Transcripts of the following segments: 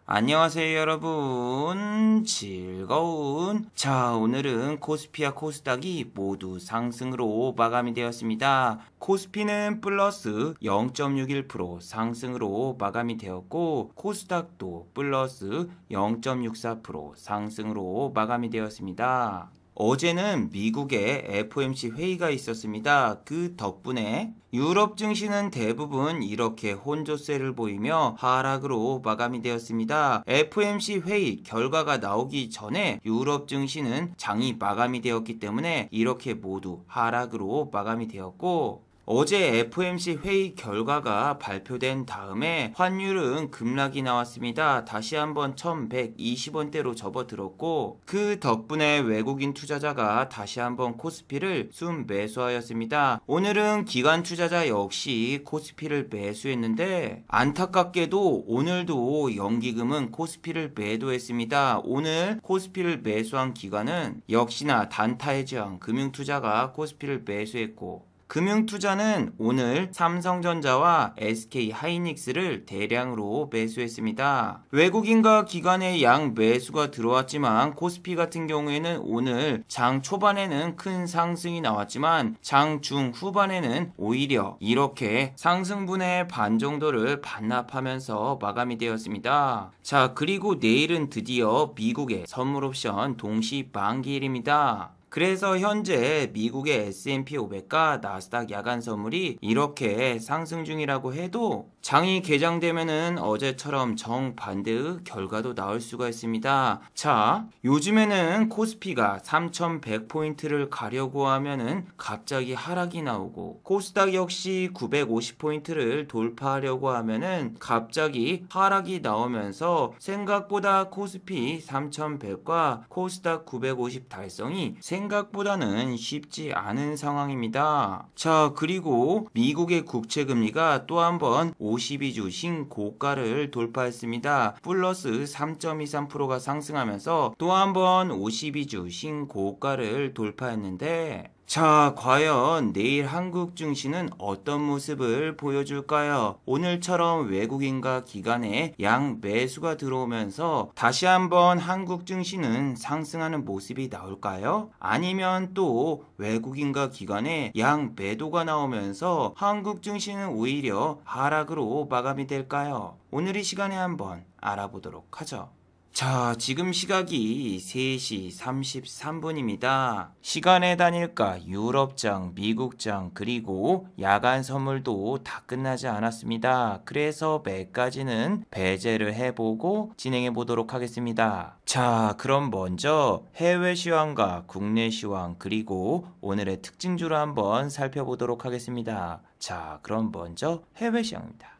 안녕하세요 여러분, 즐거운 오늘은 코스피와 코스닥이 모두 상승으로 마감이 되었습니다. 코스피는 플러스 0.61% 상승으로 마감이 되었고, 코스닥도 플러스 0.64% 상승으로 마감이 되었습니다. 어제는 미국의 FOMC 회의가 있었습니다. 그 덕분에 유럽 증시는 대부분 이렇게 혼조세를 보이며 하락으로 마감이 되었습니다. FOMC 회의 결과가 나오기 전에 유럽 증시는 장이 마감이 되었기 때문에 이렇게 모두 하락으로 마감이 되었고, 어제 FOMC 회의 결과가 발표된 다음에 환율은 급락이 나왔습니다. 다시 한번 1120원대로 접어들었고, 그 덕분에 외국인 투자자가 다시 한번 코스피를 순매수하였습니다. 오늘은 기관 투자자 역시 코스피를 매수했는데, 안타깝게도 오늘도 연기금은 코스피를 매도했습니다. 오늘 코스피를 매수한 기관은 역시나 단타해지한 금융투자가 코스피를 매수했고, 금융투자는 오늘 삼성전자와 SK하이닉스를 대량으로 매수했습니다. 외국인과 기관의 양 매수가 들어왔지만 코스피 같은 경우에는 오늘 장 초반에는 큰 상승이 나왔지만 장 중후반에는 오히려 이렇게 상승분의 반 정도를 반납하면서 마감이 되었습니다. 그리고 내일은 드디어 미국의 선물옵션 동시 만기일입니다. 그래서 현재 미국의 S&P 500과 나스닥 야간 선물이 이렇게 상승 중이라고 해도 장이 개장되면은 어제처럼 정반대의 결과도 나올 수가 있습니다. 요즘에는 코스피가 3100포인트를 가려고 하면은 갑자기 하락이 나오고, 코스닥 역시 950포인트를 돌파하려고 하면은 갑자기 하락이 나오면서 생각보다 코스피 3100과 코스닥 950 달성이 생각보다는 쉽지 않은 상황입니다. 그리고 미국의 국채금리가 또 한번 52주 신고가를 돌파했습니다. 플러스 3.23%가 상승하면서 또 한번 52주 신고가를 돌파했는데, 과연 내일 한국 증시는 어떤 모습을 보여줄까요? 오늘처럼 외국인과 기관의 양 매수가 들어오면서 다시 한번 한국 증시는 상승하는 모습이 나올까요? 아니면 또 외국인과 기관의 양 매도가 나오면서 한국 증시는 오히려 하락으로 마감이 될까요? 오늘 이 시간에 한번 알아보도록 하죠. 지금 시각이 3시 33분입니다. 시간의 단일가 유럽장, 미국장, 그리고 야간 선물도 다 끝나지 않았습니다. 그래서 몇 가지는 배제를 해보고 진행해 보도록 하겠습니다. 그럼 먼저 해외 시황과 국내 시황, 그리고 오늘의 특징주를 한번 살펴보도록 하겠습니다. 그럼 먼저 해외 시황입니다.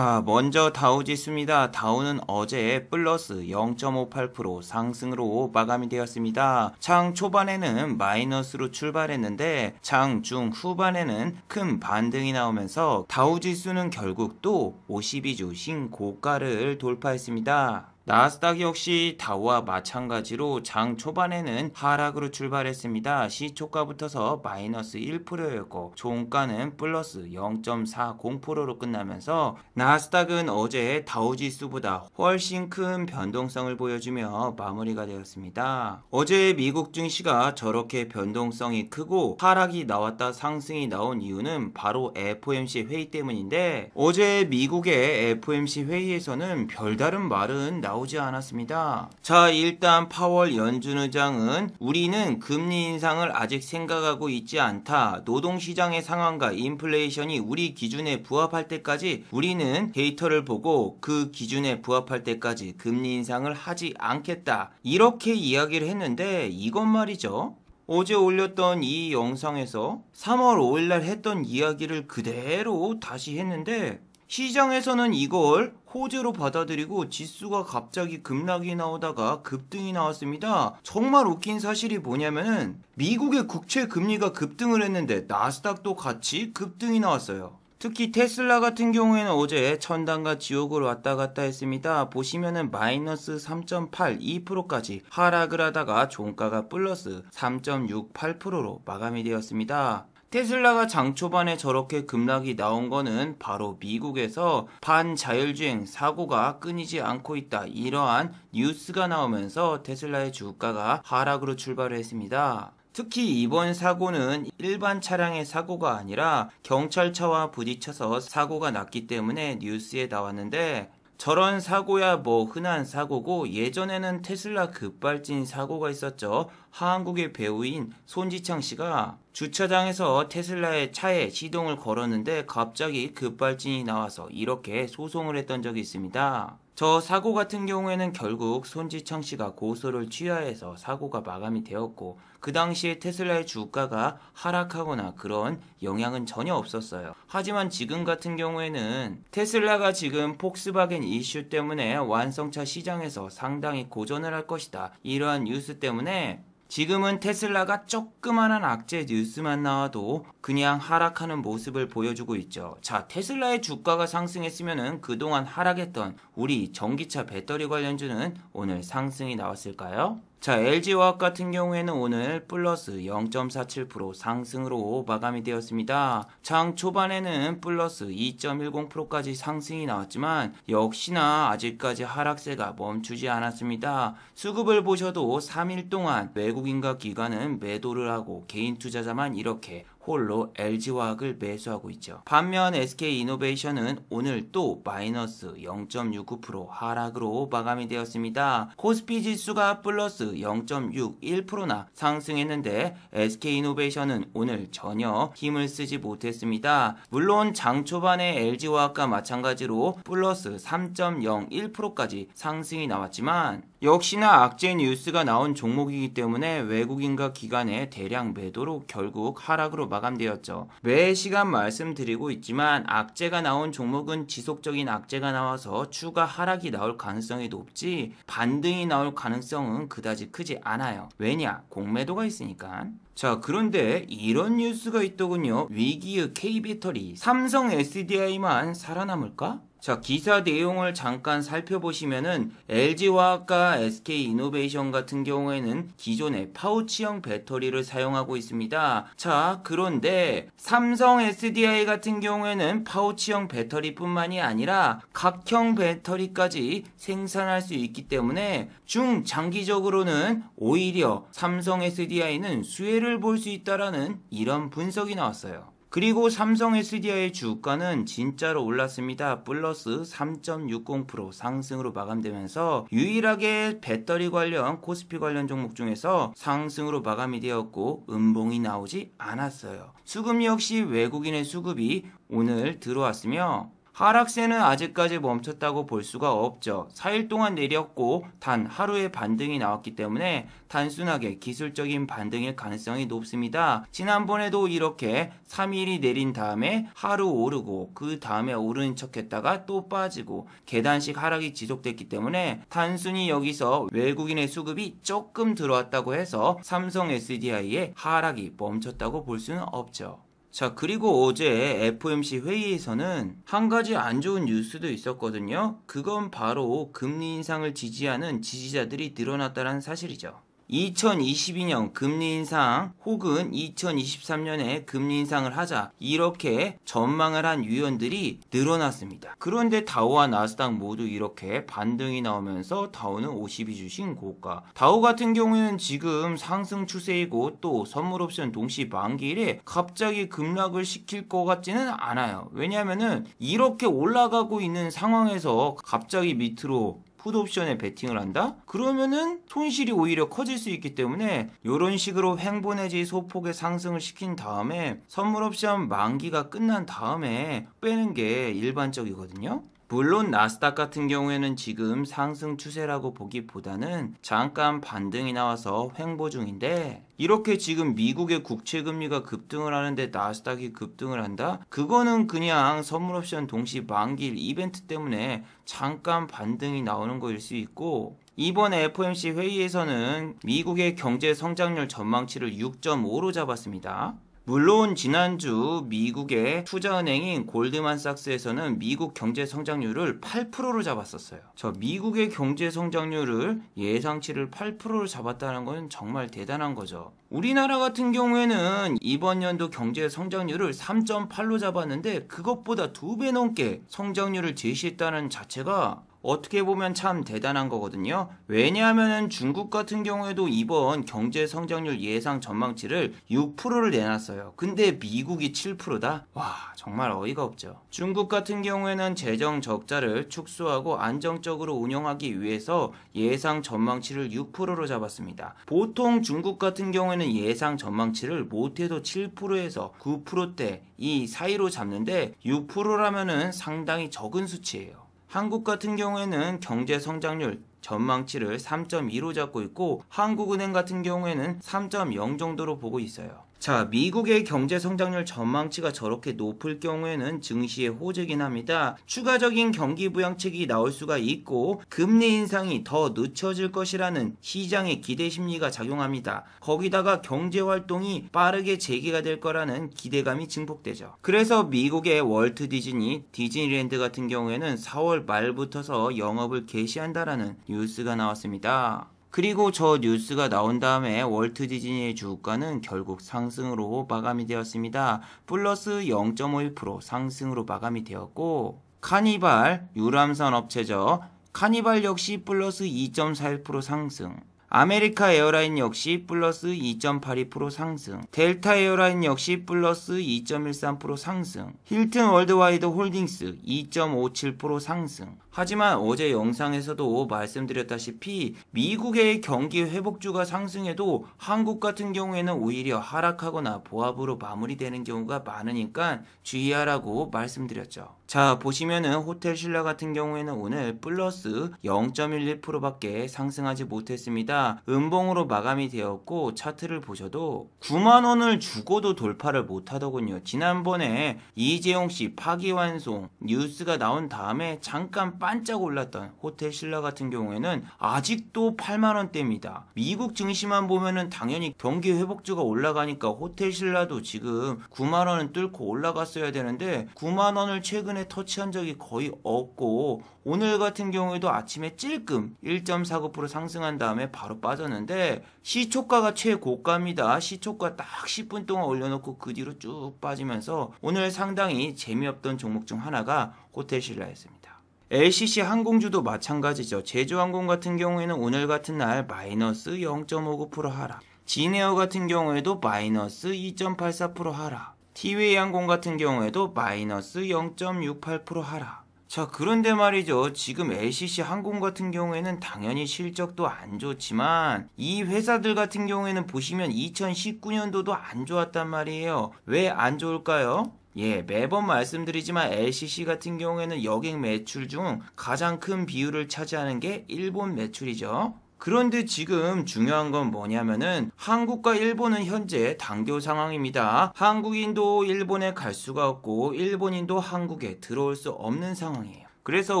먼저 다우지수입니다. 다우는 어제 플러스 0.58% 상승으로 마감이 되었습니다. 장 초반에는 마이너스로 출발했는데 장 중후반에는 큰 반등이 나오면서 다우지수는 결국 또 52주 신고가를 돌파했습니다. 나스닥 역시 다우와 마찬가지로 장 초반에는 하락으로 출발했습니다. 시초가부터서 마이너스 1%였고 종가는 플러스 0.40%로 끝나면서 나스닥은 어제 다우지수보다 훨씬 큰 변동성을 보여주며 마무리가 되었습니다. 어제 미국 증시가 저렇게 변동성이 크고 하락이 나왔다 상승이 나온 이유는 바로 FOMC 회의 때문인데, 어제 미국의 FOMC 회의에서는 별다른 말은 나오지 않았습니다. 일단 파월 연준 의장은 우리는 금리 인상을 아직 생각하고 있지 않다. 노동시장의 상황과 인플레이션이 우리 기준에 부합할 때까지 우리는 데이터를 보고 그 기준에 부합할 때까지 금리 인상을 하지 않겠다. 이렇게 이야기를 했는데, 이건 말이죠, 어제 올렸던 이 영상에서 3월 5일날 했던 이야기를 그대로 다시 했는데, 시장에서는 이걸 호재로 받아들이고 지수가 갑자기 급락이 나오다가 급등이 나왔습니다. 정말 웃긴 사실이 뭐냐면은 미국의 국채 금리가 급등을 했는데 나스닥도 같이 급등이 나왔어요. 특히 테슬라 같은 경우에는 어제 천당과 지옥을 왔다 갔다 했습니다. 보시면은 마이너스 3.82%까지 하락을 하다가 종가가 플러스 3.68%로 마감이 되었습니다. 테슬라가 장 초반에 저렇게 급락이 나온 거는 바로 미국에서 반자율주행 사고가 끊이지 않고 있다, 이러한 뉴스가 나오면서 테슬라의 주가가 하락으로 출발을 했습니다. 특히 이번 사고는 일반 차량의 사고가 아니라 경찰차와 부딪혀서 사고가 났기 때문에 뉴스에 나왔는데, 저런 사고야 뭐 흔한 사고고, 예전에는 테슬라 급발진 사고가 있었죠. 한국의 배우인 손지창 씨가 주차장에서 테슬라의 차에 시동을 걸었는데 갑자기 급발진이 나와서 이렇게 소송을 했던 적이 있습니다. 저 사고 같은 경우에는 결국 손지창 씨가 고소를 취하해서 사고가 마감이 되었고, 그 당시에 테슬라의 주가가 하락하거나 그런 영향은 전혀 없었어요. 하지만 지금 같은 경우에는 테슬라가 지금 폭스바겐 이슈 때문에 완성차 시장에서 상당히 고전을 할 것이다, 이러한 뉴스 때문에 지금은 테슬라가 조그만한 악재 뉴스만 나와도 그냥 하락하는 모습을 보여주고 있죠. 자, 테슬라의 주가가 상승했으면은 그동안 하락했던 우리 전기차 배터리 관련주는 오늘 상승이 나왔을까요? 자, LG화학 같은 경우에는 오늘 플러스 0.47% 상승으로 마감이 되었습니다. 장 초반에는 플러스 2.10%까지 상승이 나왔지만 역시나 아직까지 하락세가 멈추지 않았습니다. 수급을 보셔도 3일 동안 외국인과 기관은 매도를 하고 개인 투자자만 이렇게 홀로 LG화학을 매수하고 있죠. 반면 SK이노베이션은 오늘 또 마이너스 0.69% 하락으로 마감이 되었습니다. 코스피 지수가 플러스 0.61%나 상승했는데 SK이노베이션은 오늘 전혀 힘을 쓰지 못했습니다. 물론 장 초반에 LG화학과 마찬가지로 플러스 3.01%까지 상승이 나왔지만 역시나 악재 뉴스가 나온 종목이기 때문에 외국인과 기관의 대량 매도로 결국 하락으로 마감되었죠. 매 시간 말씀드리고 있지만 악재가 나온 종목은 지속적인 악재가 나와서 추가 하락이 나올 가능성이 높지 반등이 나올 가능성은 그다지 크지 않아요. 왜냐? 공매도가 있으니까. 자, 그런데 이런 뉴스가 있더군요. 위기의 K배터리, 삼성 SDI만 살아남을까? 자, 기사 내용을 잠깐 살펴보시면은 LG화학과 SK이노베이션 같은 경우에는 기존의 파우치형 배터리를 사용하고 있습니다. 자, 그런데 삼성 SDI 같은 경우에는 파우치형 배터리뿐만이 아니라 각형 배터리까지 생산할 수 있기 때문에 중장기적으로는 오히려 삼성 SDI는 수혜를 볼 수 있다라는 이런 분석이 나왔어요. 그리고 삼성 SDI의 주가는 진짜로 올랐습니다. 플러스 3.60% 상승으로 마감되면서 유일하게 배터리 관련 코스피 관련 종목 중에서 상승으로 마감이 되었고 음봉이 나오지 않았어요. 수급 역시 외국인의 수급이 오늘 들어왔으며 하락세는 아직까지 멈췄다고 볼 수가 없죠. 4일 동안 내렸고 단 하루의 반등이 나왔기 때문에 단순하게 기술적인 반등일 가능성이 높습니다. 지난번에도 이렇게 3일이 내린 다음에 하루 오르고 그 다음에 오르는 척 했다가 또 빠지고 계단식 하락이 지속됐기 때문에 단순히 여기서 외국인의 수급이 조금 들어왔다고 해서 삼성 SDI의 하락이 멈췄다고 볼 수는 없죠. 자, 그리고 어제 FOMC 회의에서는 한 가지 안 좋은 뉴스도 있었거든요. 그건 바로 금리 인상을 지지하는 지지자들이 늘어났다는 사실이죠. 2022년 금리 인상 혹은 2023년에 금리 인상을 하자 이렇게 전망을 한 위원들이 늘어났습니다. 그런데 다우와 나스닥 모두 이렇게 반등이 나오면서 다우는 52주신 고가. 다우 같은 경우에는 지금 상승 추세이고 또 선물 옵션 동시 만기일에 갑자기 급락을 시킬 것 같지는 않아요. 왜냐하면은 이렇게 올라가고 있는 상황에서 갑자기 밑으로 풋옵션에 베팅을 한다? 그러면은 손실이 오히려 커질 수 있기 때문에 이런 식으로 횡보 내지 소폭의 상승을 시킨 다음에 선물옵션 만기가 끝난 다음에 빼는 게 일반적이거든요. 물론 나스닥 같은 경우에는 지금 상승 추세라고 보기보다는 잠깐 반등이 나와서 횡보 중인데 이렇게 지금 미국의 국채금리가 급등을 하는데 나스닥이 급등을 한다? 그거는 그냥 선물옵션 동시 만기일 이벤트 때문에 잠깐 반등이 나오는 거일 수 있고 이번 FOMC 회의에서는 미국의 경제 성장률 전망치를 6.5로 잡았습니다. 물론 지난주 미국의 투자은행인 골드만삭스에서는 미국 경제 성장률을 8%로 잡았었어요. 저 미국의 경제 성장률을 예상치를 8%로 잡았다는 건 정말 대단한 거죠. 우리나라 같은 경우에는 이번 연도 경제 성장률을 3.8로 잡았는데 그것보다 2배 넘게 성장률을 제시했다는 자체가 어떻게 보면 참 대단한 거거든요. 왜냐하면 중국 같은 경우에도 이번 경제 성장률 예상 전망치를 6%를 내놨어요. 근데 미국이 7%다? 와, 정말 어이가 없죠. 중국 같은 경우에는 재정 적자를 축소하고 안정적으로 운영하기 위해서 예상 전망치를 6%로 잡았습니다. 보통 중국 같은 경우에는 예상 전망치를 못해도 7%에서 9%대 이 사이로 잡는데 6%라면은 상당히 적은 수치예요. 한국 같은 경우에는 경제 성장률 전망치를 3.2로 잡고 있고 한국은행 같은 경우에는 3.0 정도로 보고 있어요. 자, 미국의 경제 성장률 전망치가 저렇게 높을 경우에는 증시에 호재긴 합니다. 추가적인 경기 부양책이 나올 수가 있고 금리 인상이 더 늦춰질 것이라는 시장의 기대 심리가 작용합니다. 거기다가 경제 활동이 빠르게 재개가 될 거라는 기대감이 증폭되죠. 그래서 미국의 월트 디즈니, 디즈니랜드 같은 경우에는 4월 말부터서 영업을 개시한다라는 뉴스가 나왔습니다. 그리고 저 뉴스가 나온 다음에 월트 디즈니의 주가는 결국 상승으로 마감이 되었습니다. 플러스 0.51% 상승으로 마감이 되었고 카니발 유람선 업체죠. 카니발 역시 플러스 2.41% 상승. 아메리카 에어라인 역시 플러스 2.82% 상승, 델타 에어라인 역시 플러스 2.13% 상승, 힐튼 월드와이드 홀딩스 2.57% 상승. 하지만 어제 영상에서도 말씀드렸다시피 미국의 경기 회복주가 상승해도 한국 같은 경우에는 오히려 하락하거나 보합으로 마무리되는 경우가 많으니까 주의하라고 말씀드렸죠. 자, 보시면은 호텔 신라 같은 경우에는 오늘 플러스 0.11%밖에 상승하지 못했습니다. 음봉으로 마감이 되었고 차트를 보셔도 9만원을 주고도 돌파를 못하더군요. 지난번에 이재용씨 파기환송 뉴스가 나온 다음에 잠깐 반짝 올랐던 호텔 신라 같은 경우에는 아직도 8만원대입니다. 미국 증시만 보면은 당연히 경기 회복주가 올라가니까 호텔 신라도 지금 9만원은 뚫고 올라갔어야 되는데 9만원을 최근에 터치한 적이 거의 없고 오늘 같은 경우에도 아침에 찔끔 1.49% 상승한 다음에 바로 빠졌는데 시초가가 최고가입니다. 시초가 딱 10분 동안 올려놓고 그 뒤로 쭉 빠지면서 오늘 상당히 재미없던 종목 중 하나가 호텔 신라였습니다. LCC 항공주도 마찬가지죠. 제주항공 같은 경우에는 오늘 같은 날 마이너스 0.59% 하락, 진에어 같은 경우에도 마이너스 2.84% 하락, 티웨이 항공 같은 경우에도 마이너스 0.68% 하락. 자, 그런데 말이죠. 지금 LCC 항공 같은 경우에는 당연히 실적도 안 좋지만 이 회사들 같은 경우에는 보시면 2019년도도 안 좋았단 말이에요. 왜 안 좋을까요? 예, 매번 말씀드리지만 LCC 같은 경우에는 여객 매출 중 가장 큰 비율을 차지하는 게 일본 매출이죠. 그런데 지금 중요한 건 뭐냐면은 한국과 일본은 현재 단교 상황입니다. 한국인도 일본에 갈 수가 없고 일본인도 한국에 들어올 수 없는 상황이에요. 그래서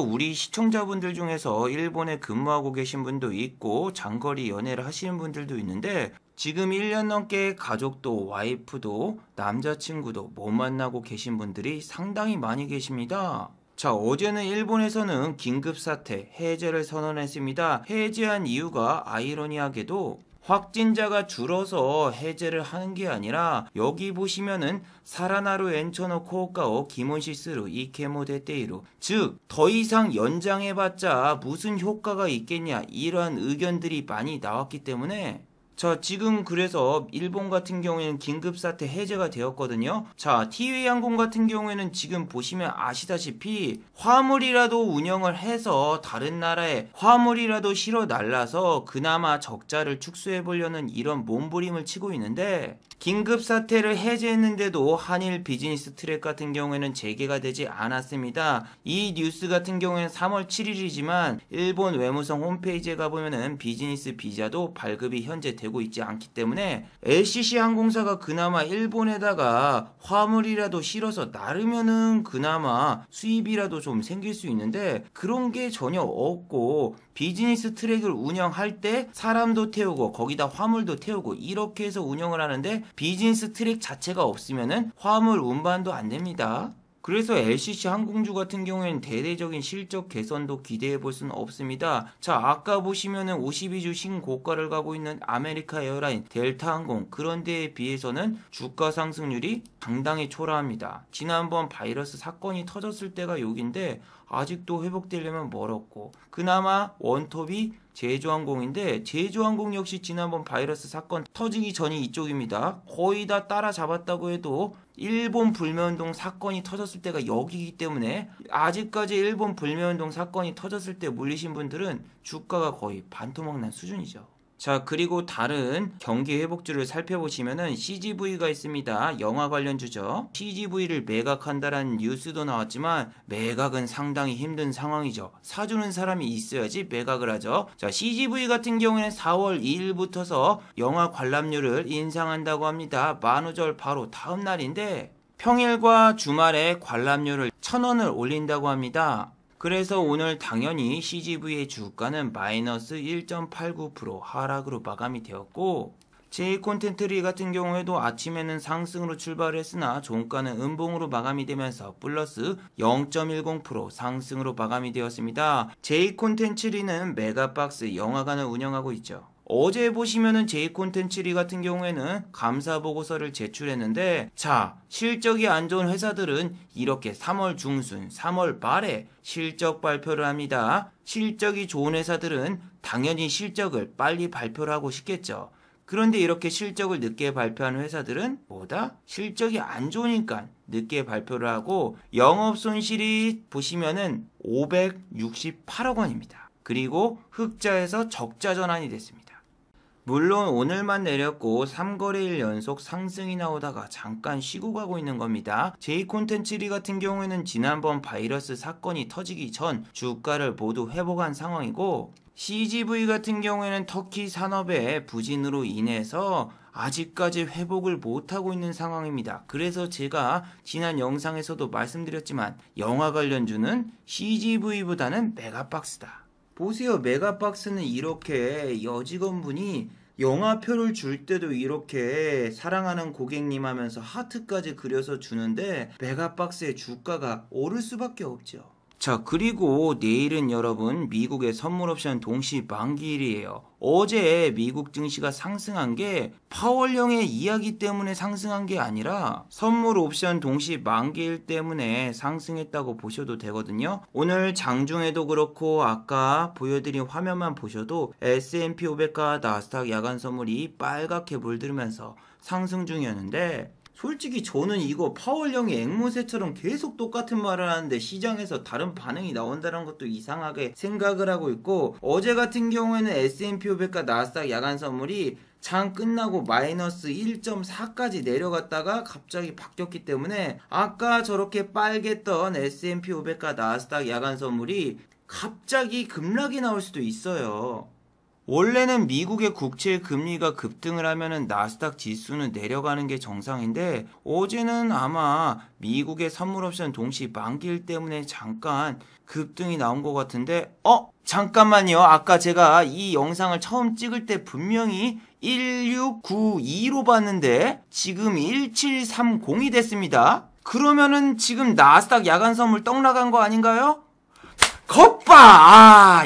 우리 시청자분들 중에서 일본에 근무하고 계신 분도 있고 장거리 연애를 하시는 분들도 있는데 지금 1년 넘게 가족도 와이프도 남자친구도 못 만나고 계신 분들이 상당히 많이 계십니다. 자, 어제는 일본에서는 긴급사태 해제를 선언했습니다. 해제한 이유가 아이러니하게도 확진자가 줄어서 해제를 하는 게 아니라 여기 보시면은 사라나루 엔처노 코오카오 기몬시스루 이케모 데테이루 즉 더 이상 연장해봤자 무슨 효과가 있겠냐 이러한 의견들이 많이 나왔기 때문에 자, 지금 그래서 일본 같은 경우에는 긴급사태 해제가 되었거든요. 자, 티웨이 항공 같은 경우에는 지금 보시면 아시다시피 화물이라도 운영을 해서 다른 나라에 화물이라도 실어 날라서 그나마 적자를 축소해 보려는 이런 몸부림을 치고 있는데 긴급사태를 해제했는데도 한일 비즈니스 트랙 같은 경우에는 재개가 되지 않았습니다. 이 뉴스 같은 경우에는 3월 7일이지만 일본 외무성 홈페이지에 가보면은 비즈니스 비자도 발급이 현재 되고 있지 않기 때문에 LCC 항공사가 그나마 일본에다가 화물이라도 실어서 나르면은 그나마 수입이라도 좀 생길 수 있는데 그런 게 전혀 없고 비즈니스 트랙을 운영할 때 사람도 태우고 거기다 화물도 태우고 이렇게 해서 운영을 하는데 비즈니스 트랙 자체가 없으면은 화물 운반도 안 됩니다. 그래서 LCC 항공주 같은 경우에는 대대적인 실적 개선도 기대해 볼 수는 없습니다. 자, 아까 보시면은 52주 신고가를 가고 있는 아메리카 에어라인, 델타 항공, 그런 데에 비해서는 주가 상승률이 상당히 초라합니다. 지난번 바이러스 사건이 터졌을 때가 여기인데 아직도 회복되려면 멀었고, 그나마 원톱이 제주항공인데 제주항공 역시 지난번 바이러스 사건 터지기 전이 이쪽입니다. 거의 다 따라잡았다고 해도 일본 불매운동 사건이 터졌을 때가 여기이기 때문에 아직까지 일본 불매운동 사건이 터졌을 때 물리신 분들은 주가가 거의 반토막 난 수준이죠. 자, 그리고 다른 경기 회복주를 살펴보시면은 CGV가 있습니다. 영화 관련주죠. CGV를 매각한다라는 뉴스도 나왔지만 매각은 상당히 힘든 상황이죠. 사주는 사람이 있어야지 매각을 하죠. 자, CGV 같은 경우에는 4월 2일부터서 영화 관람료를 인상한다고 합니다. 만우절 바로 다음 날인데 평일과 주말에 관람료를 1,000원을 올린다고 합니다. 그래서 오늘 당연히 CGV의 주가는 마이너스 1.89% 하락으로 마감이 되었고, J콘텐트리 같은 경우에도 아침에는 상승으로 출발을 했으나 종가는 음봉으로 마감이 되면서 플러스 0.10% 상승으로 마감이 되었습니다. J콘텐츠리는 메가박스 영화관을 운영하고 있죠. 어제 보시면은 J콘텐츠리 같은 경우에는 감사 보고서를 제출했는데, 자, 실적이 안 좋은 회사들은 이렇게 3월 중순, 3월 말에 실적 발표를 합니다. 실적이 좋은 회사들은 당연히 실적을 빨리 발표를 하고 싶겠죠. 그런데 이렇게 실적을 늦게 발표하는 회사들은 뭐다? 실적이 안 좋으니까 늦게 발표를 하고, 영업 손실이 보시면은 568억 원입니다. 그리고 흑자에서 적자 전환이 됐습니다. 물론 오늘만 내렸고 3거래일 연속 상승이 나오다가 잠깐 쉬고 가고 있는 겁니다. J콘텐츠리 같은 경우에는 지난번 바이러스 사건이 터지기 전 주가를 모두 회복한 상황이고, CGV 같은 경우에는 터키 산업의 부진으로 인해서 아직까지 회복을 못하고 있는 상황입니다. 그래서 제가 지난 영상에서도 말씀드렸지만 영화 관련주는 CGV보다는 메가박스다. 보세요. 메가박스는 이렇게 여직원분이 영화표를 줄 때도 이렇게 사랑하는 고객님 하면서 하트까지 그려서 주는데 메가박스의 주가가 오를 수밖에 없죠. 자, 그리고 내일은 여러분 미국의 선물 옵션 동시 만기일이에요. 어제 미국 증시가 상승한 게 파월령의 이야기 때문에 상승한 게 아니라 선물 옵션 동시 만기일 때문에 상승했다고 보셔도 되거든요. 오늘 장중에도 그렇고 아까 보여드린 화면만 보셔도 S&P 500과 나스닥 야간 선물이 빨갛게 물들면서 상승 중이었는데, 솔직히 저는 이거 파월령이 앵무새처럼 계속 똑같은 말을 하는데 시장에서 다른 반응이 나온다는 것도 이상하게 생각을 하고 있고, 어제 같은 경우에는 S&P 500과 나스닥 야간 선물이 장 끝나고 마이너스 1.4까지 내려갔다가 갑자기 바뀌었기 때문에 아까 저렇게 빨갰던 S&P 500과 나스닥 야간 선물이 갑자기 급락이 나올 수도 있어요. 원래는 미국의 국채 금리가 급등을 하면은 나스닥 지수는 내려가는 게 정상인데, 어제는 아마 미국의 선물 옵션 동시 만기일 때문에 잠깐 급등이 나온 것 같은데, 잠깐만요. 아까 제가 이 영상을 처음 찍을 때 분명히 1692로 봤는데 지금 1730이 됐습니다. 그러면은 지금 나스닥 야간 선물 떡 나간 거 아닌가요? 겉봐!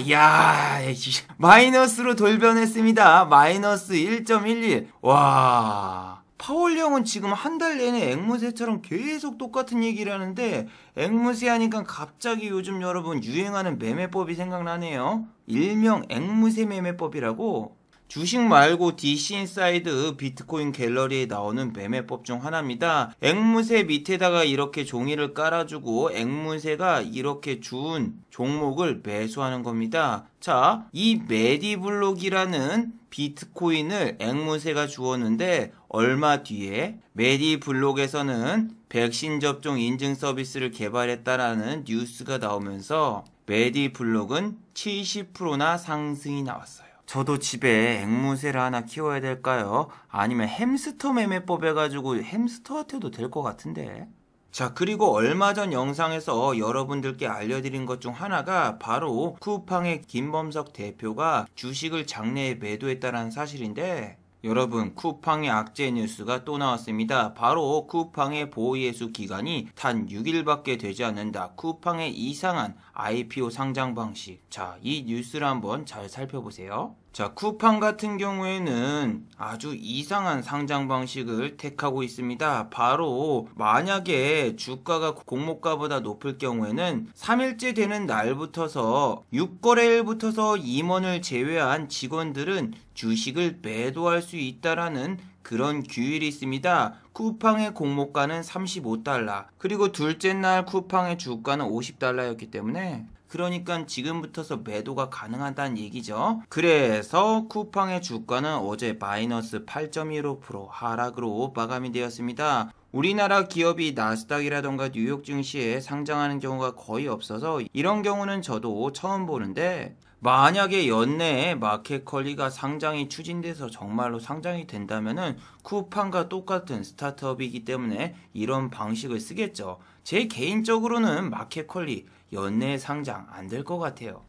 마이너스로 돌변했습니다. 마이너스 1.11. 와. 파월령은 지금 한 달 내내 앵무새처럼 계속 똑같은 얘기를 하는데, 앵무새 하니까 갑자기 요즘 여러분 유행하는 매매법이 생각나네요. 일명 앵무새 매매법이라고. 주식 말고 DC인사이드 비트코인 갤러리에 나오는 매매법 중 하나입니다. 앵무새 밑에다가 이렇게 종이를 깔아주고 앵무새가 이렇게 준 종목을 매수하는 겁니다. 자, 이 메디블록이라는 비트코인을 앵무새가 주었는데 얼마 뒤에 메디블록에서는 백신 접종 인증 서비스를 개발했다라는 뉴스가 나오면서 메디블록은 70%나 상승이 나왔어요. 저도 집에 앵무새를 하나 키워야 될까요? 아니면 햄스터 매매법 해가지고 햄스터한테도 될 것 같은데. 자, 그리고 얼마 전 영상에서 여러분들께 알려드린 것 중 하나가 바로 쿠팡의 김범석 대표가 주식을 장내에 매도했다는 사실인데, 여러분, 쿠팡의 악재 뉴스가 또 나왔습니다. 바로 쿠팡의 보호예수 기간이 단 6일밖에 되지 않는다. 쿠팡의 이상한 IPO 상장 방식. 자, 이 뉴스를 한번 잘 살펴보세요. 자, 쿠팡 같은 경우에는 아주 이상한 상장 방식을 택하고 있습니다. 바로 만약에 주가가 공모가보다 높을 경우에는 3일째 되는 날부터서 6거래일부터서 임원을 제외한 직원들은 주식을 매도할 수 있다라는 그런 규율이 있습니다. 쿠팡의 공모가는 35달러, 그리고 둘째 날 쿠팡의 주가는 50달러였기 때문에 그러니까 지금부터서 매도가 가능하다는 얘기죠. 그래서 쿠팡의 주가는 어제 마이너스 8.15% 하락으로 마감이 되었습니다. 우리나라 기업이 나스닥이라던가 뉴욕 증시에 상장하는 경우가 거의 없어서 이런 경우는 저도 처음 보는데, 만약에 연내에 마켓컬리가 상장이 추진돼서 정말로 상장이 된다면은 쿠팡과 똑같은 스타트업이기 때문에 이런 방식을 쓰겠죠. 제 개인적으로는 마켓컬리 연내에 상장 안 될 것 같아요.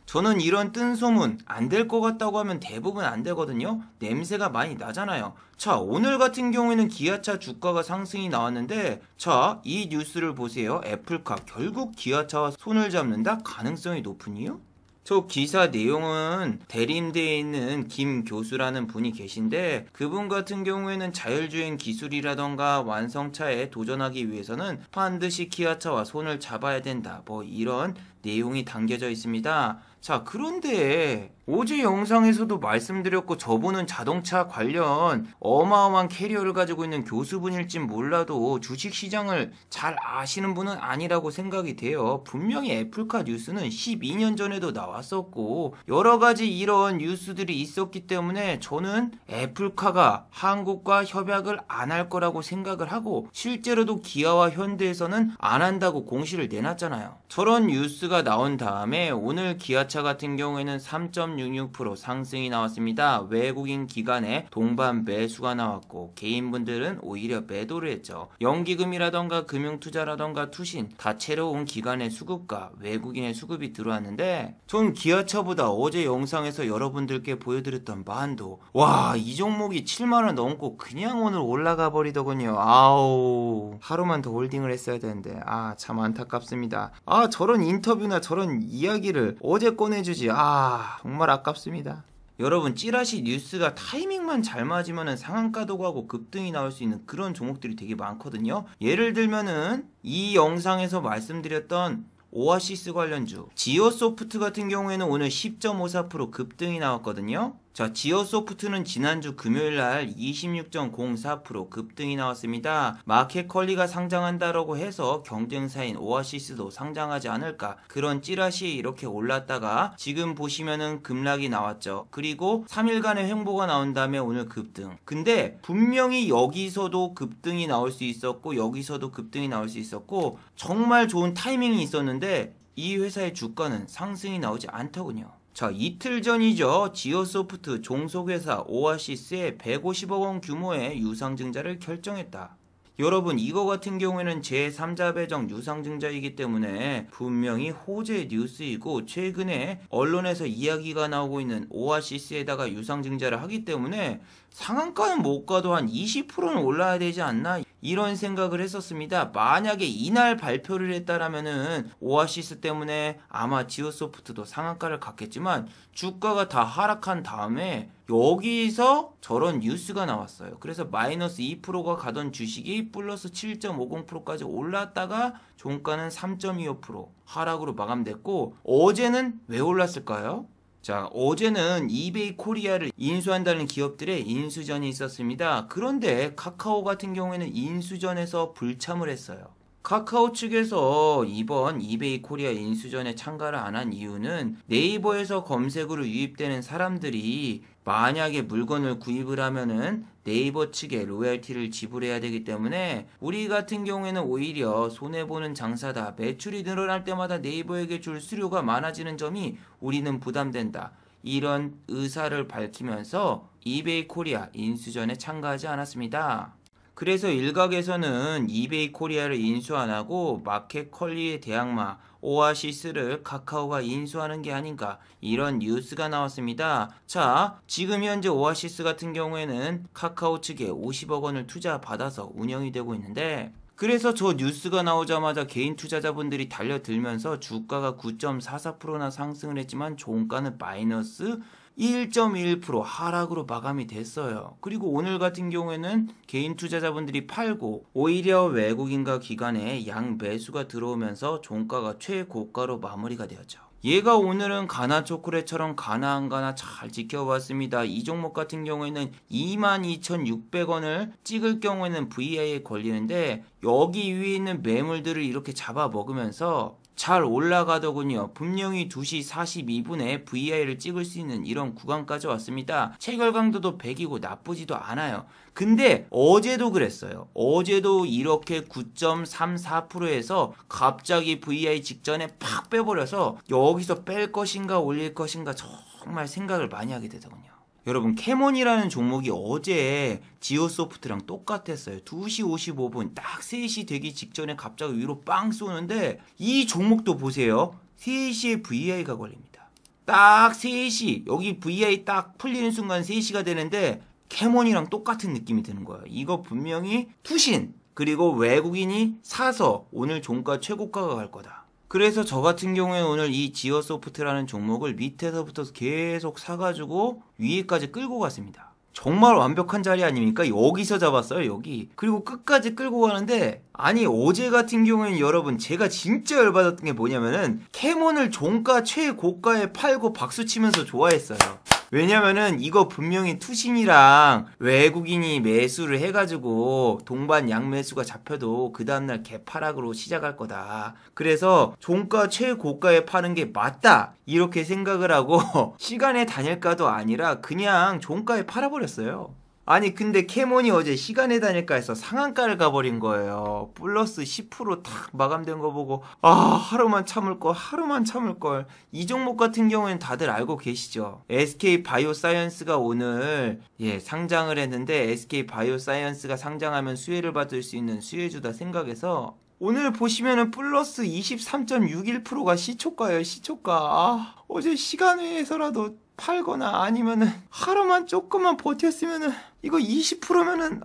저는 이런 뜬 소문 안 될 것 같다고 하면 대부분 안 되거든요. 냄새가 많이 나잖아요. 자, 오늘 같은 경우에는 기아차 주가가 상승이 나왔는데, 자, 이 뉴스를 보세요. 애플카 결국 기아차와 손을 잡는다? 가능성이 높으니요? 저 기사 내용은 대림대에 있는 김 교수라는 분이 계신데, 그분 같은 경우에는 자율주행 기술이라던가 완성차에 도전하기 위해서는 반드시 기아차와 손을 잡아야 된다, 뭐 이런 내용이 담겨져 있습니다. 자, 그런데 어제 영상에서도 말씀드렸고, 저분은 자동차 관련 어마어마한 캐리어를 가지고 있는 교수분일진 몰라도 주식시장을 잘 아시는 분은 아니라고 생각이 돼요. 분명히 애플카 뉴스는 12년 전에도 나왔었고 여러가지 이런 뉴스들이 있었기 때문에 저는 애플카가 한국과 협약을 안 할 거라고 생각을 하고, 실제로도 기아와 현대에서는 안 한다고 공시를 내놨잖아요. 저런 뉴스가 나온 다음에 오늘 기아차 같은 경우에는 3.66% 상승이 나왔습니다. 외국인 기관의 동반 매수가 나왔고 개인분들은 오히려 매도를 했죠. 연기금이라던가 금융투자라던가 투신, 다채로운 기관의 수급과 외국인의 수급이 들어왔는데, 전 기아차보다 어제 영상에서 여러분들께 보여드렸던 만도, 와, 이 종목이 7만원 넘고 그냥 오늘 올라가 버리더군요. 아우, 하루만 더 홀딩을 했어야 되는데, 아, 참 안타깝습니다. 아, 저런 인터뷰나 저런 이야기를 어제 꺼내주지. 아, 정말 아깝습니다. 여러분, 찌라시 뉴스가 타이밍만 잘 맞으면 상한가도 가고 급등이 나올 수 있는 그런 종목들이 되게 많거든요. 예를 들면은 이 영상에서 말씀드렸던 오아시스 관련주 지오소프트 같은 경우에는 오늘 10.54% 급등이 나왔거든요. 자, 지오소프트는 지난주 금요일날 26.04% 급등이 나왔습니다. 마켓컬리가 상장한다라고 해서 경쟁사인 오아시스도 상장하지 않을까, 그런 찌라시에 이렇게 올랐다가 지금 보시면은 급락이 나왔죠. 그리고 3일간의 횡보가 나온 다음에 오늘 급등. 근데 분명히 여기서도 급등이 나올 수 있었고 여기서도 급등이 나올 수 있었고 정말 좋은 타이밍이 있었는데 이 회사의 주가는 상승이 나오지 않더군요. 자, 이틀 전이죠. 지오소프트 종속회사 오아시스에 150억 원 규모의 유상증자를 결정했다. 여러분, 이거 같은 경우에는 제3자 배정 유상증자이기 때문에 분명히 호재 뉴스이고, 최근에 언론에서 이야기가 나오고 있는 오아시스에다가 유상증자를 하기 때문에 상한가는 못 가도 한 20%는 올라야 되지 않나, 이런 생각을 했었습니다. 만약에 이날 발표를 했다라면은 오아시스 때문에 아마 지오소프트도 상한가를 갔겠지만 주가가 다 하락한 다음에 여기서 저런 뉴스가 나왔어요. 그래서 마이너스 2%가 가던 주식이 플러스 7.50%까지 올랐다가 종가는 3.25% 하락으로 마감됐고, 어제는 왜 올랐을까요? 자, 어제는 이베이 코리아를 인수한다는 기업들의 인수전이 있었습니다. 그런데 카카오 같은 경우에는 인수전에서 불참을 했어요. 카카오 측에서 이번 이베이 코리아 인수전에 참가를 안 한 이유는 네이버에서 검색으로 유입되는 사람들이 만약에 물건을 구입을 하면은 네이버 측에 로열티를 지불해야 되기 때문에 우리 같은 경우에는 오히려 손해보는 장사다. 매출이 늘어날 때마다 네이버에게 줄 수수료가 많아지는 점이 우리는 부담된다. 이런 의사를 밝히면서 이베이 코리아 인수전에 참가하지 않았습니다. 그래서 일각에서는 이베이 코리아를 인수 안 하고 마켓 컬리의 대항마 오아시스를 카카오가 인수하는 게 아닌가, 이런 뉴스가 나왔습니다. 자, 지금 현재 오아시스 같은 경우에는 카카오 측에 50억 원을 투자받아서 운영이 되고 있는데, 그래서 저 뉴스가 나오자마자 개인 투자자분들이 달려들면서 주가가 9.44%나 상승을 했지만 종가는 마이너스 1.1% 하락으로 마감이 됐어요. 그리고 오늘 같은 경우에는 개인 투자자분들이 팔고 오히려 외국인과 기관의 양 매수가 들어오면서 종가가 최고가로 마무리가 되었죠. 얘가 오늘은 가나 초콜릿처럼 가나 안 가나 잘 지켜봤습니다. 이 종목 같은 경우에는 22,600원을 찍을 경우에는 VI에 걸리는데, 여기 위에 있는 매물들을 이렇게 잡아 먹으면서 잘 올라가더군요. 분명히 2시 42분에 VI를 찍을 수 있는 이런 구간까지 왔습니다. 체결 강도도 100이고 나쁘지도 않아요. 근데 어제도 그랬어요. 어제도 이렇게 9.34%에서 갑자기 VI 직전에 팍 빼버려서 여기서 뺄 것인가 올릴 것인가 정말 생각을 많이 하게 되더군요. 여러분, 캐몬이라는 종목이 어제 지오소프트랑 똑같았어요. 2시 55분 딱 3시 되기 직전에 갑자기 위로 빵 쏘는데, 이 종목도 보세요. 3시에 VI가 걸립니다. 딱 3시, 여기 VI 딱 풀리는 순간 3시가 되는데 캐몬이랑 똑같은 느낌이 드는 거예요. 이거 분명히 투신, 그리고 외국인이 사서 오늘 종가 최고가가 갈 거다. 그래서 저 같은 경우에 오늘 이 지오소프트라는 종목을 밑에서부터 계속 사가지고 위에까지 끌고 갔습니다. 정말 완벽한 자리 아닙니까? 여기서 잡았어요, 여기. 그리고 끝까지 끌고 가는데, 아니 어제 같은 경우에는 여러분 제가 진짜 열받았던 게 뭐냐면은 캐몬을 종가 최고가에 팔고 박수치면서 좋아했어요. 왜냐면은 이거 분명히 투신이랑 외국인이 매수를 해가지고 동반 양매수가 잡혀도 그 다음날 개파락으로 시작할 거다. 그래서 종가 최고가에 파는 게 맞다, 이렇게 생각을 하고 시간의 단일가도 아니라 그냥 종가에 팔아버렸어요. 아니 근데 캐몬이 어제 시간의 단일가에서 상한가를 가버린 거예요. 플러스 10%탁 마감된 거 보고 하루만 참을걸. 이 종목 같은 경우에는 다들 알고 계시죠. SK 바이오사이언스가 오늘 상장을 했는데, SK 바이오사이언스가 상장하면 수혜를 받을 수 있는 수혜주다 생각해서 오늘 보시면은 플러스 23.61%가 시초가예요. 시초가. 어제 시간외에서라도 팔거나 아니면은 하루만 조금만 버텼으면은 이거 20%면은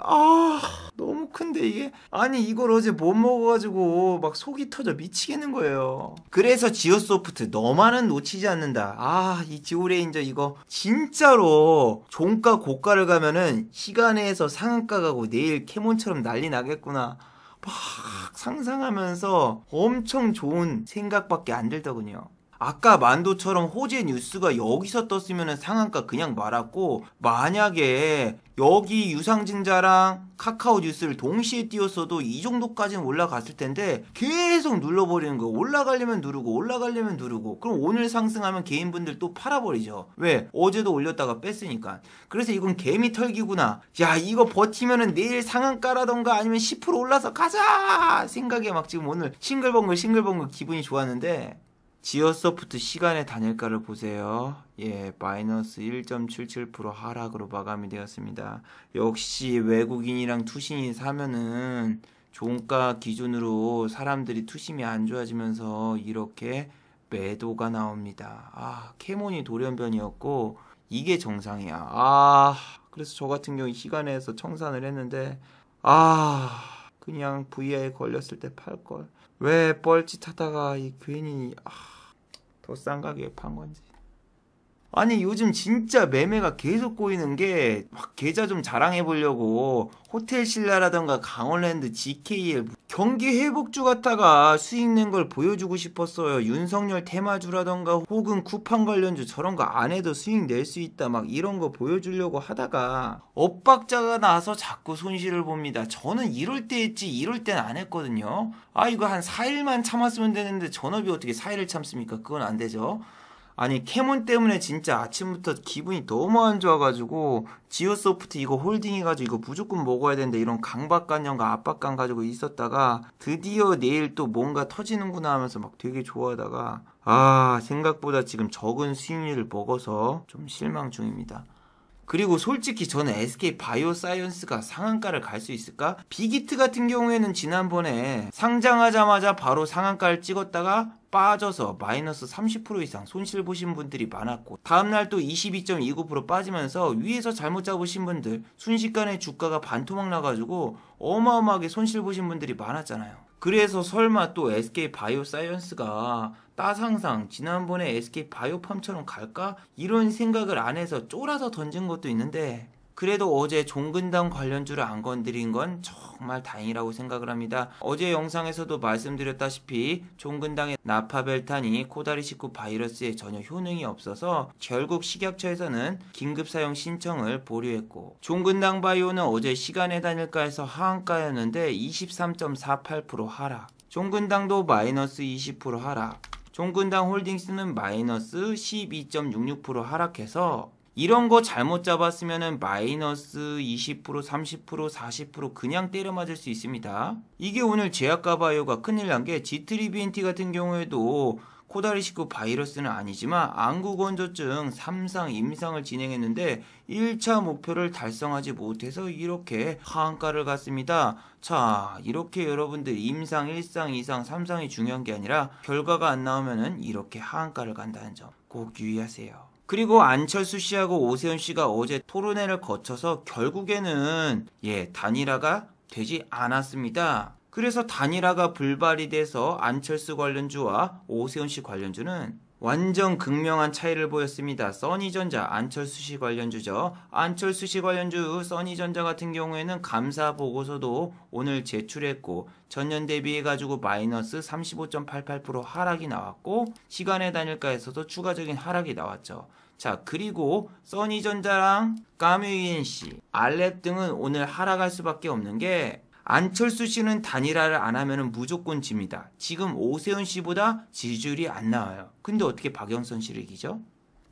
너무 큰데 이게. 아니 이걸 어제 못 먹어가지고 막 속이 터져 미치겠는 거예요. 그래서 지오소프트 너만은 놓치지 않는다. 이 지오레인저 이거 진짜로 종가 고가를 가면은 시간에서 상한가 가고 내일 캐몬처럼 난리 나겠구나 막 상상하면서 엄청 좋은 생각밖에 안 들더군요. 아까 만도처럼 호재 뉴스가 여기서 떴으면 상한가 그냥 말았고, 만약에 여기 유상증자랑 카카오 뉴스를 동시에 띄웠어도 이 정도까지는 올라갔을 텐데 계속 눌러버리는 거예요. 올라가려면 누르고 그럼 오늘 상승하면 개인분들 또 팔아버리죠. 왜? 어제도 올렸다가 뺐으니까. 그래서 이건 개미 털기구나. 야 이거 버티면은 내일 상한가라던가 아니면 10% 올라서 가자 생각에 막 지금 오늘 싱글벙글 기분이 좋았는데, 지오소프트 시간의 단일가를 보세요. 마이너스 1.77% 하락으로 마감이 되었습니다. 역시 외국인이랑 투신이 사면은 종가 기준으로 사람들이 투심이 안 좋아지면서 이렇게 매도가 나옵니다. 캐몬이 돌연변이었고 이게 정상이야. 그래서 저 같은 경우 시간에서 청산을 했는데 그냥 VI에 걸렸을 때 팔걸. 왜 뻘짓하다가 괜히 더 싼 가격에 판 건지. 아니 요즘 진짜 매매가 계속 꼬이는 게, 막 계좌 좀 자랑해 보려고 호텔신라라던가 강원랜드, GKL 경기 회복주 같다가 수익 낸 걸 보여주고 싶었어요. 윤석열 테마주라던가 혹은 쿠팡 관련주 저런 거 안 해도 수익 낼 수 있다 막 이런 거 보여주려고 하다가 엇박자가 나서 자꾸 손실을 봅니다. 저는 이럴 때 했지 이럴 땐 안 했거든요. 이거 한 4일만 참았으면 되는데 전업이 어떻게 4일을 참습니까? 그건 안 되죠. 아니 캐몬 때문에 진짜 아침부터 기분이 너무 안 좋아가지고 지오소프트 이거 홀딩해가지고 이거 무조건 먹어야 된다 이런 강박관념과 압박감 가지고 있었다가 드디어 내일 또 뭔가 터지는구나 하면서 막 되게 좋아하다가 생각보다 지금 적은 수익률을 먹어서 좀 실망 중입니다. 그리고 솔직히 저는 SK 바이오사이언스가 상한가를 갈 수 있을까? 빅히트 같은 경우에는 지난번에 상장하자마자 바로 상한가를 찍었다가 빠져서 마이너스 30% 이상 손실 보신 분들이 많았고, 다음날 또 22.29% 빠지면서 위에서 잘못 잡으신 분들 순식간에 주가가 반토막 나가지고 어마어마하게 손실 보신 분들이 많았잖아요. 그래서 설마 또 SK 바이오사이언스가 따상상 지난번에 SK 바이오팜처럼 갈까? 이런 생각을 안 해서 쫄아서 던진 것도 있는데, 그래도 어제 종근당 관련주를 안 건드린 건 정말 다행이라고 생각을 합니다. 어제 영상에서도 말씀드렸다시피 종근당의 나파벨탄이 코다리19 바이러스에 전혀 효능이 없어서 결국 식약처에서는 긴급 사용 신청을 보류했고, 종근당 바이오는 어제 시간의 단일가에서 하한가였는데 23.48% 하락, 종근당도 마이너스 20% 하락, 종근당 홀딩스는 마이너스 12.66% 하락해서 이런 거 잘못 잡았으면은 마이너스 20%, 30%, 40% 그냥 때려 맞을 수 있습니다. 이게 오늘 제약가바이오가 큰일 난 게 G3BNT 같은 경우에도 코다리19 바이러스는 아니지만 안구건조증 3상 임상을 진행했는데 1차 목표를 달성하지 못해서 이렇게 하한가를 갔습니다. 자, 이렇게 여러분들 임상 1상, 2상, 3상이 중요한 게 아니라 결과가 안 나오면은 이렇게 하한가를 간다는 점 꼭 유의하세요. 그리고 안철수 씨하고 오세훈 씨가 어제 토론회를 거쳐서 결국에는 단일화가 되지 않았습니다. 그래서 단일화가 불발이 돼서 안철수 관련주와 오세훈 씨 관련주는 완전 극명한 차이를 보였습니다. 써니전자, 안철수 씨 관련주죠. 안철수 씨 관련주 써니전자 같은 경우에는 감사 보고서도 오늘 제출했고 전년 대비해가지고 마이너스 35.88% 하락이 나왔고 시간의 단일가에서도 추가적인 하락이 나왔죠. 자, 그리고 써니전자랑 까뮤이엔씨, 알랩 등은 오늘 하락할 수밖에 없는 게 안철수 씨는 단일화를 안 하면 무조건 집니다. 지금 오세훈 씨보다 지지율이 안 나와요. 근데 어떻게 박영선 씨를 이기죠?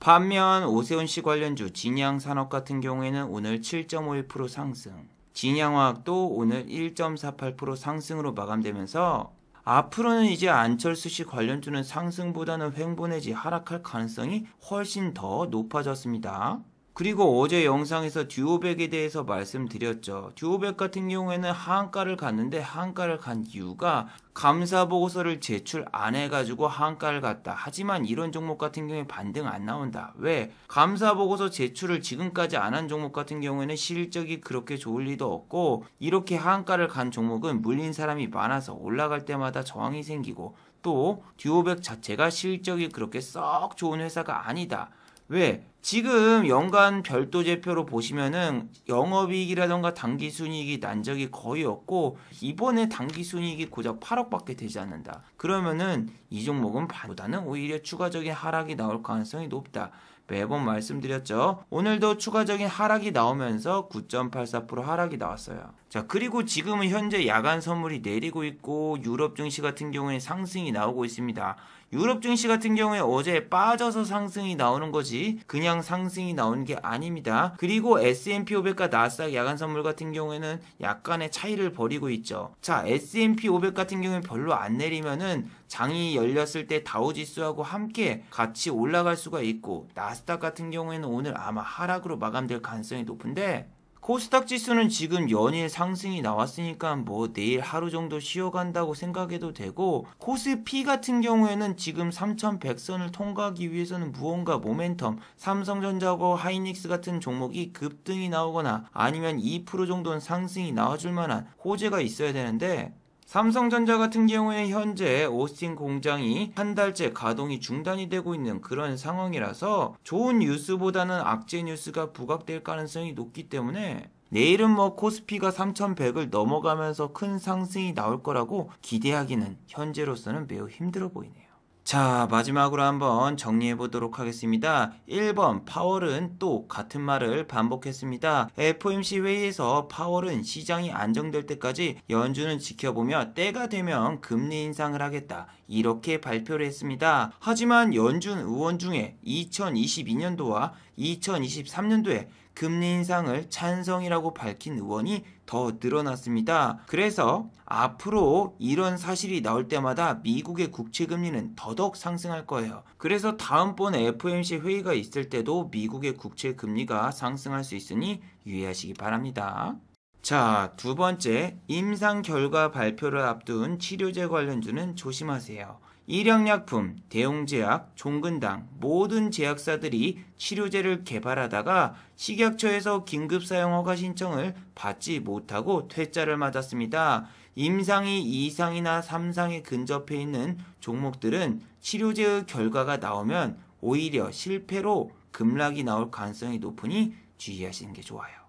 반면 오세훈 씨 관련주 진양산업 같은 경우에는 오늘 7.51% 상승, 진양화학도 오늘 1.48% 상승으로 마감되면서 앞으로는 이제 안철수 씨 관련주는 상승보다는 횡보 내지 하락할 가능성이 훨씬 더 높아졌습니다. 그리고 어제 영상에서 듀오백에 대해서 말씀드렸죠. 듀오백 같은 경우에는 하한가를 갔는데 하한가를 간 이유가 감사보고서를 제출 안 해가지고 하한가를 갔다. 하지만 이런 종목 같은 경우에 반등 안 나온다. 왜? 감사보고서 제출을 지금까지 안 한 종목 같은 경우에는 실적이 그렇게 좋을 리도 없고 이렇게 하한가를 간 종목은 물린 사람이 많아서 올라갈 때마다 저항이 생기고 또 듀오백 자체가 실적이 그렇게 썩 좋은 회사가 아니다. 왜? 지금 연간 별도 제표로 보시면은 영업이익이라던가 당기순이익이 난 적이 거의 없고 이번에 당기순이익이 고작 8억밖에 되지 않는다. 그러면은 이 종목은 보다는 오히려 추가적인 하락이 나올 가능성이 높다. 매번 말씀드렸죠. 오늘도 추가적인 하락이 나오면서 9.84% 하락이 나왔어요. 자, 그리고 지금은 현재 야간 선물이 내리고 있고 유럽 증시 같은 경우에 상승이 나오고 있습니다. 유럽 증시 같은 경우에 어제 빠져서 상승이 나오는 거지 그냥 상승이 나오는 게 아닙니다. 그리고 S&P 500과 나스닥 야간 선물 같은 경우에는 약간의 차이를 벌이고 있죠. 자, S&P 500 같은 경우에 별로 안 내리면은 장이 열렸을 때 다우지수하고 함께 같이 올라갈 수가 있고 나스닥 같은 경우에는 오늘 아마 하락으로 마감될 가능성이 높은데 코스닥 지수는 지금 연일 상승이 나왔으니까 뭐 내일 하루 정도 쉬어간다고 생각해도 되고 코스피 같은 경우에는 지금 3100선을 통과하기 위해서는 무언가 모멘텀 삼성전자하고 하이닉스 같은 종목이 급등이 나오거나 아니면 2% 정도는 상승이 나와줄 만한 호재가 있어야 되는데 삼성전자 같은 경우에 현재 오스틴 공장이 한 달째 가동이 중단이 되고 있는 그런 상황이라서 좋은 뉴스보다는 악재 뉴스가 부각될 가능성이 높기 때문에 내일은 뭐 코스피가 3100을 넘어가면서 큰 상승이 나올 거라고 기대하기는 현재로서는 매우 힘들어 보이네요. 자, 마지막으로 한번 정리해 보도록 하겠습니다. 1번 파월은 또 같은 말을 반복했습니다. FOMC 회의에서 파월은 시장이 안정될 때까지 연준은 지켜보며 때가 되면 금리 인상을 하겠다. 이렇게 발표를 했습니다. 하지만 연준 의원 중에 2022년도와 2023년도에 금리 인상을 찬성이라고 밝힌 의원이 더 늘어났습니다. 그래서 앞으로 이런 사실이 나올 때마다 미국의 국채 금리는 더더욱 상승할 거예요. 그래서 다음번에 FOMC 회의가 있을 때도 미국의 국채 금리가 상승할 수 있으니 유의하시기 바랍니다. 자, 두 번째, 임상 결과 발표를 앞둔 치료제 관련주는 조심하세요. 일양약품, 대용제약, 종근당 모든 제약사들이 치료제를 개발하다가 식약처에서 긴급사용허가 신청을 받지 못하고 퇴짜를 맞았습니다. 임상이 2상이나 3상에 근접해 있는 종목들은 치료제의 결과가 나오면 오히려 실패로 급락이 나올 가능성이 높으니 주의하시는 게 좋아요.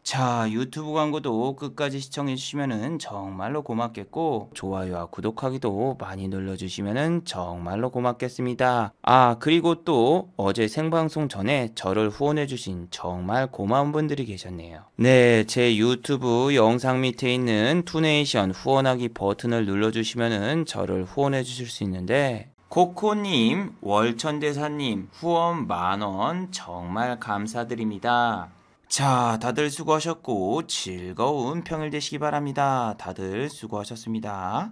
자, 유튜브 광고도 끝까지 시청해주시면 정말로 고맙겠고 좋아요와 구독하기도 많이 눌러주시면 정말로 고맙겠습니다. 그리고 또 어제 생방송 전에 저를 후원해주신 정말 고마운 분들이 계셨네요. 네, 제 유튜브 영상 밑에 있는 투네이션 후원하기 버튼을 눌러주시면 저를 후원해주실 수 있는데 코코님, 월천대사님 후원 만원 정말 감사드립니다. 자, 다들 수고하셨고 즐거운 평일 되시기 바랍니다. 다들 수고하셨습니다.